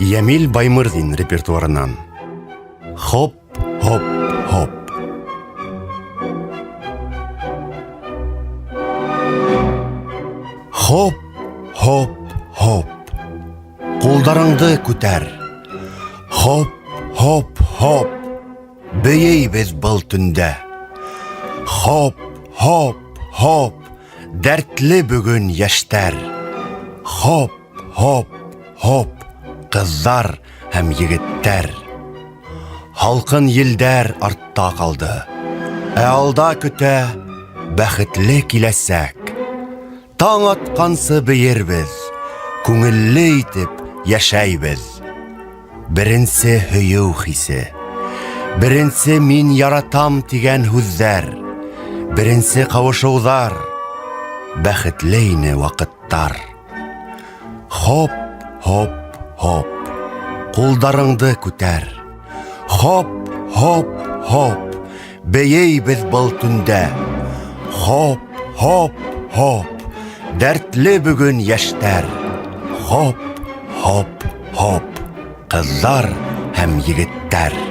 Ямил Баймырдин репертуарынан. Хоп, хоп, хоп. Хоп, хоп, хоп. Кулдарыңды күтәр. Хоп, хоп, хоп. Бейейбез был түндә. Хоп, хоп, хоп. Дәртле бүгін яшьтәр. Хоп, хоп, хоп. Кызлар һәм егеттәр. Халкын елдәр артта калды. Алда көтә бәхетле киләсәк. Таң аткансы бейербез, күңелле итеп яшәйбез. Беренсе һөю хисе. Беренсе мин яратам тигән һүзләр. Беренсе кавышулар. Бәхетле ине вакыттар. Хоп, хоп, хоп. Кулдарыңды күтәр. Хоп, хоп, хоп. Бейейбез был түндә. Хоп, хоп, хоп. Дәртле бүгін яшьтәр. Хоп, хоп, хоп. Кызлар һәм егеттәр.